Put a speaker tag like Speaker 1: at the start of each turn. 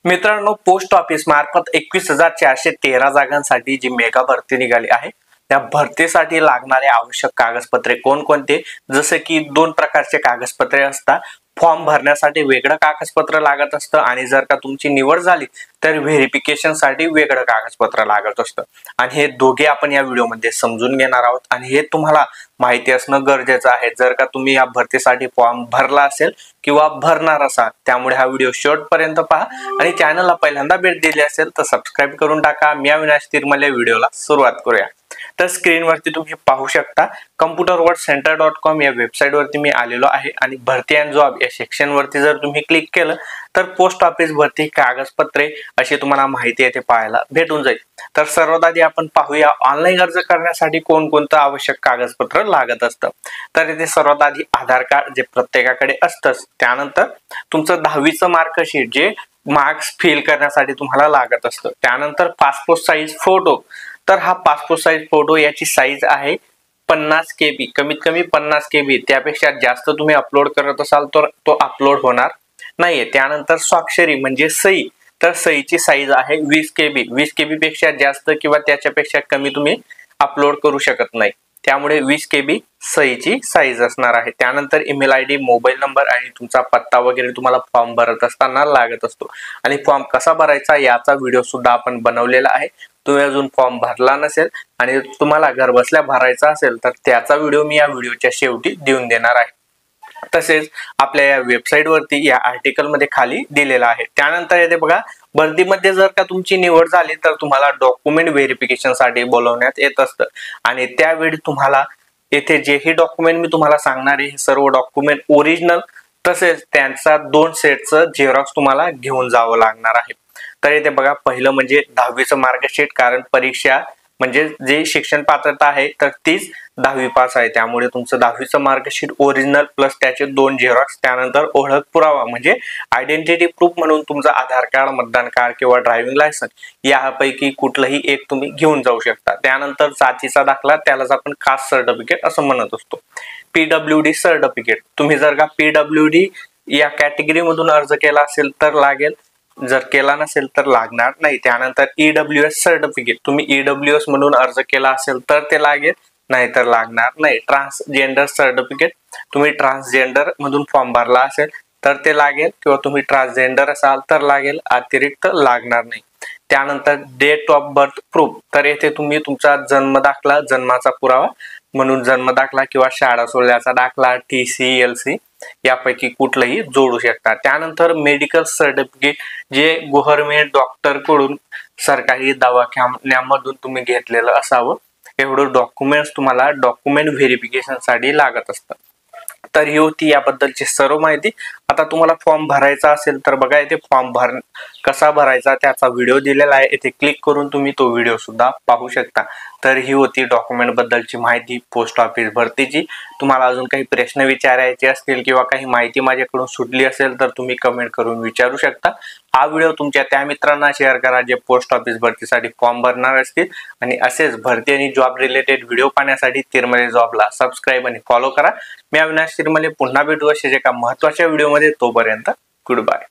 Speaker 1: मित्रांनो, post office मार्फत 21,413 जागांसाठी जी मेगा भरती निघाली आहे त्या भरतीसाठी लागणारे आवश्यक कागदपत्रे कोणकोणते, जसे की दोन प्रकारचे कागदपत्रे असतात। फॉर्म भरण्यासाठी वेगळं कागदपत्र लागत असतं आणि जर का तुमची निवड झाली तर व्हेरिफिकेशन साठी वेगळं कागदपत्र लागत असतं आणि हे दोघे आपण या व्हिडिओमध्ये समजून घेणार आहोत आणि हे तुम्हाला माहिती असणं गरजेचं आहे जर का तुम्ही या भरतीसाठी फॉर्म भरला असेल किंवा भरणार असाल। त्यामुळे हा व्हिडिओ शेवटपर्यंत पहा आणि चॅनलला पहिल्यांदा भेट दिली असेल तर सबस्क्राइब करून टाका। मी अविनाश तिरमले, व्हिडिओला सुरुवात करूया। तर स्क्रीनवरती तुम्ही पाहू शकता computerworldcenter.com या वेबसाईट वरती मी आलेलो आहे आणि भरती अँड जॉब या सेक्शन वरती जर तुम्ही क्लिक केलं तर पोस्ट ऑफिस भरती कागदपत्रे अशी तुम्हाला माहिती येथे पाहायला भेटून जाईल। तर सर्वात आधी आपण पाहूया ऑनलाईन अर्ज करण्यासाठी कोणकोणतं आवश्यक कागदपत्र लागत असतं। तर इथे सर्वात आधी आधार कार्ड जे प्रत्येकाकडे असतंच, त्यानंतर तुमचं 10वीचं मार्कशीट जे मार्क्स फिल करण्यासाठी तुम्हाला लागत असतं, त्यानंतर पासपोर्ट साईज फोटो। तर हा पासपोर्ट साईज फोटो याची साईज आहे 50 KB, कमीत कमी 50 KB, त्यापेक्षा जास्त तुम्ही अपलोड करत असाल तर तो अपलोड होणार नाहीये। त्यानंतर स्वाक्षरी म्हणजे सही, तर सहीची साईज आहे 20 KB, 20 KB पेक्षा जास्त किंवा त्याच्यापेक्षा कमी तुम्ही अपलोड करू शकत नाही, त्यामुळे 20 KB सहीची साईज असणार आहे। त्यानंतर ईमेल ID, मोबाईल नंबर आणि तुमचा पत्ता वगैरे तुम्हाला फॉर्म भरत असताना लागत असतो आणि फॉर्म कसा भरायचा याचा व्हिडिओ सुद्धा आपण बनवलेला आहे। तुम्ही अजून फॉर्म भरला नसेल आणि तुम्हाला घर बसल्या भरायचा असेल तर त्याचा व्हिडिओ मी या व्हिडिओच्या शेवटी देऊन देणार आहे। तसेच आपल्या या वेबसाईट वरती या आर्टिकल मध्ये खाली दिलेला आहे। त्यानंतर येथे बघा, भरतीमध्ये जर का तुमची निवड झाली तर तुम्हाला डॉक्युमेंट व्हेरिफिकेशन साठी बोलवण्यात येत असतं आणि त्यावेळी तुम्हाला येथे जेही डॉक्युमेंट मी तुम्हाला सांगणार आहे हे सर्व डॉक्युमेंट ओरिजिनल तसेच त्यांचा 2 सेटचं झेरॉक्स तुम्हाला घेऊन जावं लागणार आहे। तर इथे बघा, पहिलं म्हणजे 10वीचं मार्कशीट, कारण परीक्षा म्हणजे जे शिक्षण पात्रता आहे तर तीच 10वी पास आहे, त्यामुळे तुमचं 10वीचं मार्कशीट ओरिजिनल प्लस त्याचे 2 झेरॉक्स, त्यानंतर ओळख पुरावा म्हणजे आयडेंटिटी प्रूफ म्हणून तुमचं आधार कार्ड, मतदान कार्ड किंवा ड्रायव्हिंग लायसन्स यापैकी कुठलंही एक तुम्ही घेऊन जाऊ शकता। त्यानंतर जातीचा दाखला, त्यालाच आपण कास्ट सर्टिफिकेट असं म्हणत असतो। PWD सर्टिफिकेट, तुम्ही जर का PWD या कॅटेगरी मधून अर्ज केला असेल तर लागेल, जर केला नसेल तर लागणार नाही। त्यानंतर EWS सर्टिफिकेट, तुम्ही EWS म्हणून अर्ज केला असेल तर ते लागेल, नाही तर लागणार नाही। ट्रान्सजेंडर सर्टिफिकेट, तुम्ही ट्रान्सजेंडर मधून फॉर्म भरला असेल तर ते लागेल किंवा तुम्ही ट्रान्सजेंडर असाल तर लागेल, अतिरिक्त लागणार नाही। त्यानंतर डेट ऑफ बर्थ प्रूफ, तर येथे तुम्ही तुमचा जन्म दाखला, जन्माचा पुरावा म्हणून जन्म दाखला किंवा शाळा सोडल्याचा दाखला, TC, LC यापैकी कुठलंही जोडू शकता। त्यानंतर मेडिकल सर्टिफिकेट, जे गव्हर्नमेंट डॉक्टर कडून सरकारी दवाखान्यामधून तुम्ही घेतलेलं असावं, एवढं डॉक्युमेंट्स तुम्हाला डॉक्युमेंट व्हेरिफिकेशन साठी लागत असतं। तर ही होती याबद्दलची सर्व माहिती। आता तुम्हाला फॉर्म भरायचा असेल तर बघा, इथे फॉर्म कसा भरायचा त्याचा व्हिडिओ दिलेला आहे, इथे क्लिक करून तुम्ही तो व्हिडिओ सुद्धा पाहू शकता। तर ही होती डॉक्युमेंट बद्दलची माहिती पोस्ट ऑफिस भरतीची। तुम्हाला अजून काही प्रश्न विचारायचे असतील किंवा काही माहिती माझ्याकडून सुटली असेल तर तुम्ही कमेंट करून विचारू शकता। हा व्हिडिओ तुमच्या त्या मित्रांना शेअर करा जे पोस्ट ऑफिस भरतीसाठी फॉर्म भरणार असतील आणि असेच भरती आणि जॉब रिलेटेड व्हिडिओ पाहण्यासाठी तिरमले जॉबला सबस्क्राइब आणि फॉलो करा। मी अविनाश तिरमले, पुन्हा भेटू अशाच एका महत्त्वाच्या व्हिडिओमध्ये, तोपर्यंत गुड बाय।